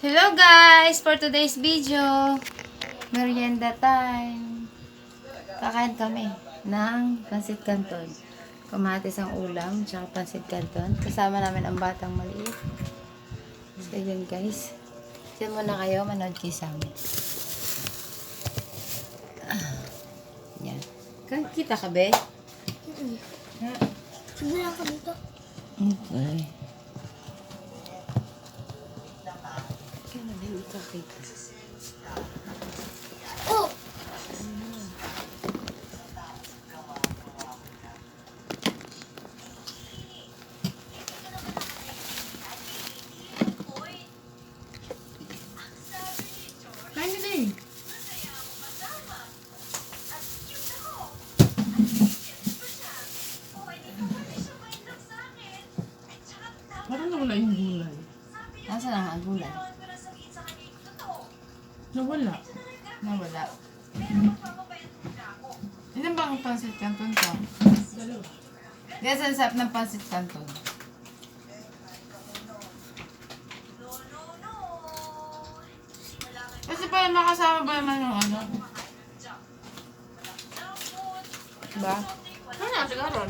Hello guys! For today's video, merienda time. Kakain kami ng pansit canton. Kamatis ang ulam, tsaka pansit canton. Kasama namin ang batang maliit. So yun guys. Diyan muna kayo, manood kayo sa amin. Yan. Kita ka be? Sige lang ka dito. Okay. Kaya na din ikakita. Oh! Kain na din. Parang nawala yung gulay. Nasaan ang agulay? Nawala. Nawala. Ilan bang pansit canton to? Dalawa. Guys, ang sarap ng pansit canton. Kasi parang nakasama ba naman yung ano? Diba? Ano na, siguro?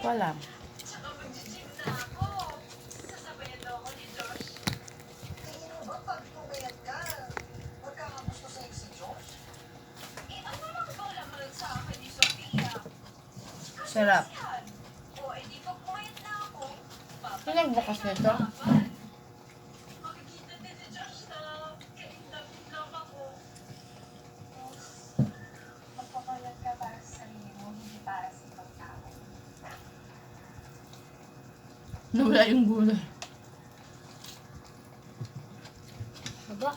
Wala. Sarap. Sino nagbukas nito? Nawala yung gulay. Haba.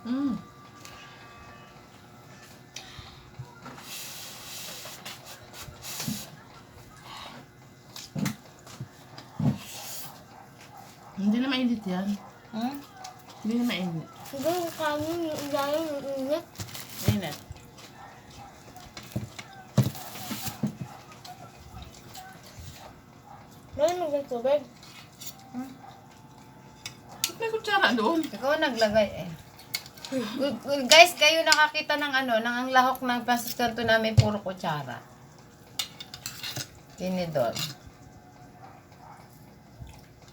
Mm. Hindi na mainit yan. Hmm? Hindi na mainit. Sige yung kanin, yung ilalim, yung init. Init. Ngayon magkatubig. Ba't may kutsara doon? Ikaw naglagay eh. Guys, kayo nakakita ng ano, ng ang lahok ng pansit canton namin puro kutsara. Tinidor.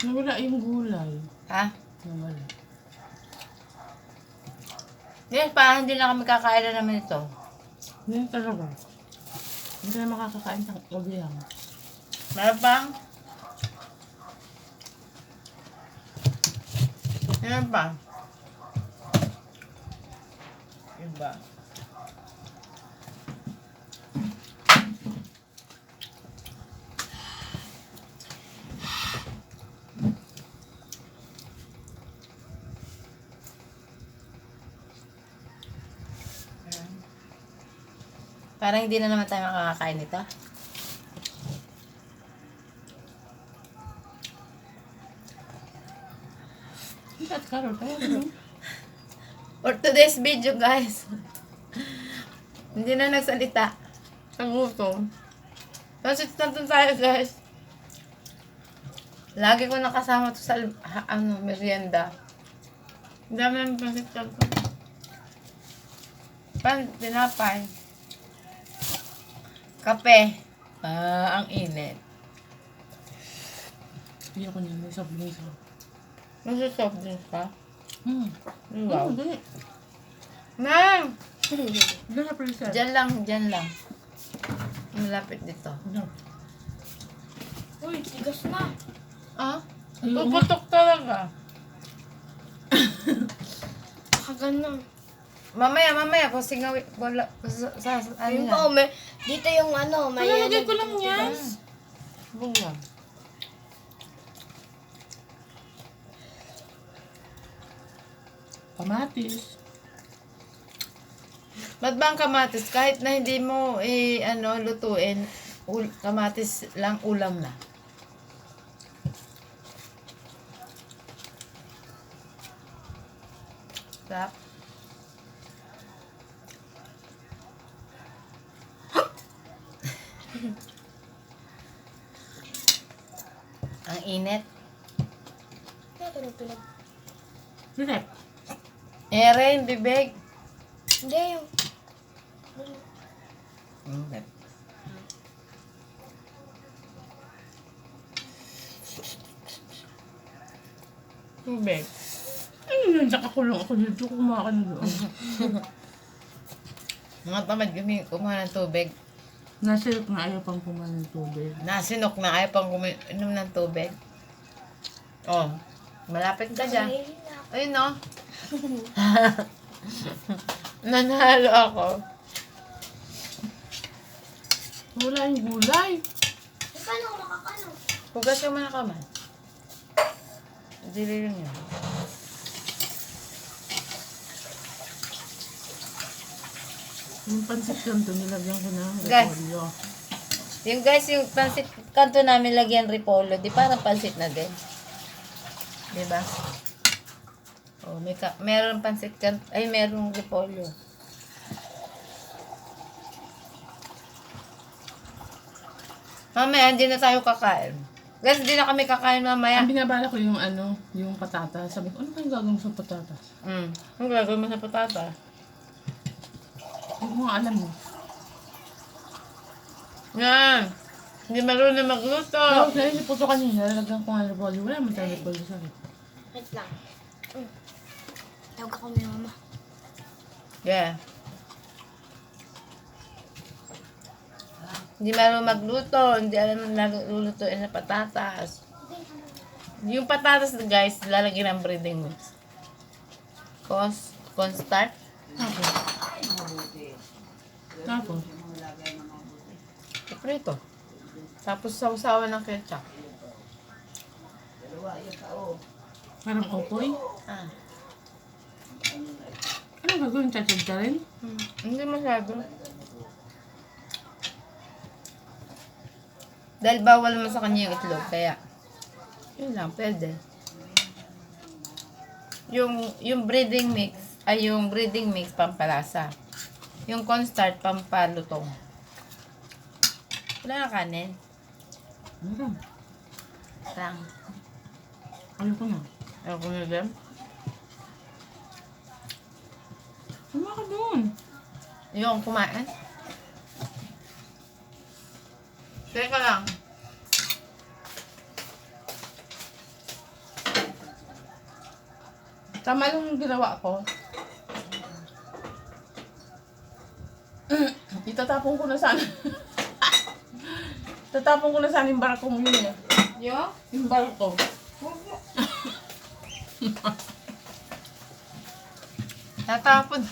Nawala yung gulay. Ha? Nawala. Yes, pa, hindi na kami kakain na naman ito. Hindi na talaga. Hindi ka na makakakain ng gabi lang. Meron pang? Meron pang? Iba. Parang hindi na naman tayo makakakain nito. At Carol, tayo. For today's video, guys. Hindi na nagsalita. Ang gutom. Pansit canton tayo, guys. Lagi ko nakasama to sa merienda. Ang dami ng pansit canton. Tinapay. Kape. Ang init. Hindi ako niya. May sabling sa. Nasa soft drinks pa? Wow. Hindi. Ma'am! Hindi sa preset. Diyan lang, diyan lang. Malapit dito. No. Uy, tigas na. Ah? Ayun. Puputok talaga. Nakaganon. Mamaya, kung singawi, wala, ano Yung yan? pa, dito yung ano, may Lalagay ko lang yan. Bug yan. Kamatis. Ba't ba ang kamatis? Kahit na hindi mo, lutuin, kamatis lang ulam na. Sarap. Ang init. Kaya pinag. Direk. Eren, bibig. Hindi yung... Hindi. Tubig. Ano yun? Nakakulong ako dito. Kumakain doon. Mga tamad kumuha ng tubig. Nasilip na ayaw pang kumain ng tubig. Nasinok na ayaw pang uminom ng tubig. Oh, malapit ka dyan. Ayun no. Nanalo ako. Wala yung gulay. Paano ako makakano? Hugas ka muna kamay. Dili lang yun. Yung pansit kanto, nilagyan ko na ng Guys. repolyo. Yung guys, yung pansit kanto namin lagyan repolyo, di parang pansit na din. Diba? Oh, meron pansit kanto, ay meron repolyo. Mamaya, hindi na tayo kakain. Guys, hindi na kami kakain mamaya. Ang binabala ko yung yung patatas. Sabi ko, ano kayong gagawin sa patatas? Ang gagawin mo sa patata? Hindi ko nga alam eh. Yan. Hindi marunong magluto. Tapos naisip ko ito kanina, nalagyan ko nga ng repolyo. Wala man tayo repolyo sa akin. Wait lang. Tawag ako ni mama. Yeah. Hindi marunong magluto. Hindi alam naglulutuin na patatas. Yung patatas guys, lalagyan ng breading mix. Cornstarch. Tapos, Prito. Tapos sausawan ng ketchup. parang okoy. Ah. Ano gagawin? Chachad ka rin? Hindi masyado. Dahil bawal mo sa kanya yung itlog, kaya yun lang, pwede. Yung breading mix, ay yung breading mix pampalasa. Yung cornstarch pampalutong. Wala na kanin. Meron. Lang. Ayoko na. Ayaw ko na din. Tama ka doon. Yung kumain. Teka lang. Tama lang yung ginawa ko. Itatapon ko na sana. Tatapon ko na sana yung barako mo yun eh. Yo? Yung barako. Tatapon.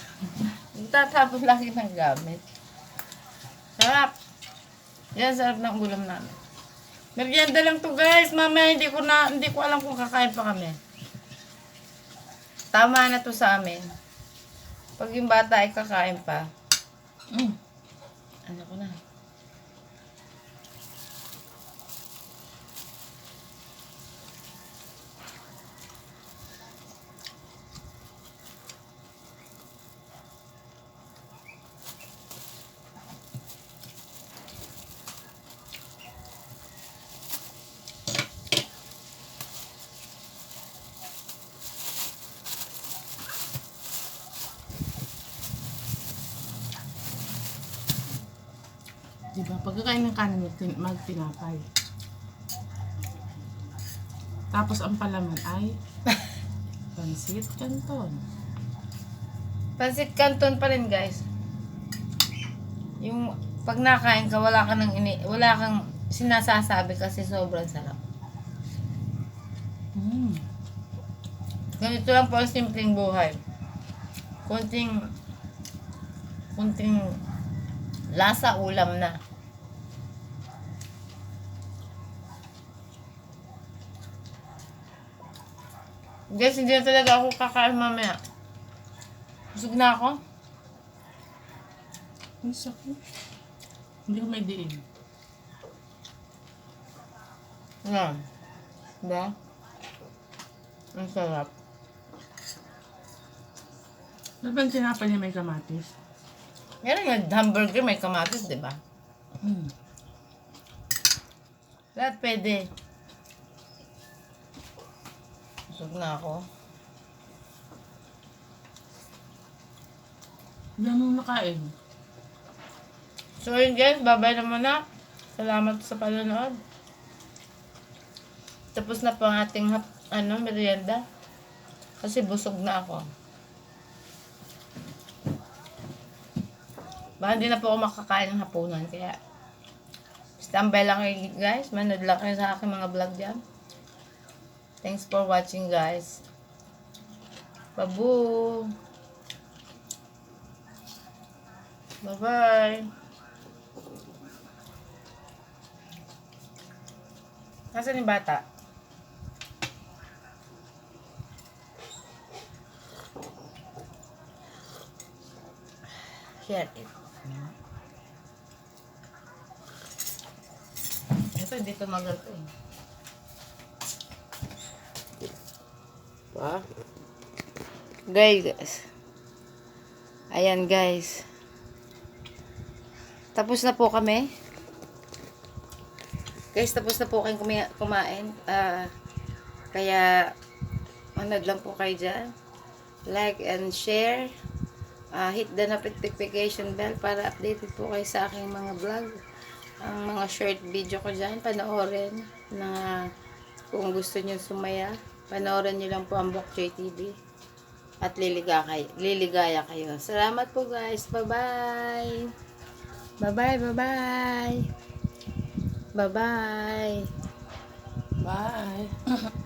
Tatapon lagi ng gamit. Sarap. Yan, sarap ng ulam namin. Merienda lang to guys. Mamaya hindi ko alam kung kakain pa kami. Tama na to sa amin. Pag yung bata ay kakain pa. Ano ko na. Diba? Pagkakain ng kanin, magtinapay. Tapos ang palaman ay pansit canton. Pansit canton pa rin guys. Yung pag nakain ka, wala kang sinasasabi kasi sobrang sarap. Ganito lang po ang simpleng buhay. Kunting lasa ulam na. Guys, hindi na talaga ako kakain mamaya. Busog na ako. Ang sakit. Hindi ko may diin. Yan. Diba? Ang sarap. Diba yung tinapay niya may kamatis? Meron nga, hamburger may kamatis, di ba? Hmm. Lahat pwede. Busog na ako. Hindi mo nakain. So yun guys, bye-bye na muna. Salamat sa panonood. Tapos na po ang ating merienda. Kasi busog na ako. Baka hindi na po ako makakain ng hapunan. Kaya, standby lang kayo guys. Manood lang kayo sa aking mga vlog dyan. Thanks for watching guys. Babu! Bye-bye! Nasaan yung bata? Share it. Ito, dito magato eh. Pa? Guys. Ayan guys. Tapos na po kami. Guys, tapos na po kayong kumain. Kaya, manood lang po kayo dyan. Like and share. Hit the notification bell para updated po kayo sa aking mga vlog. Ang mga short video ko dyan, panoorin na kung gusto nyo sumaya, panoorin nyo lang po ang Bokchoy TV at liligaya kayo. Salamat po guys. Bye-bye. Bye-bye, bye-bye. Bye-bye. Bye!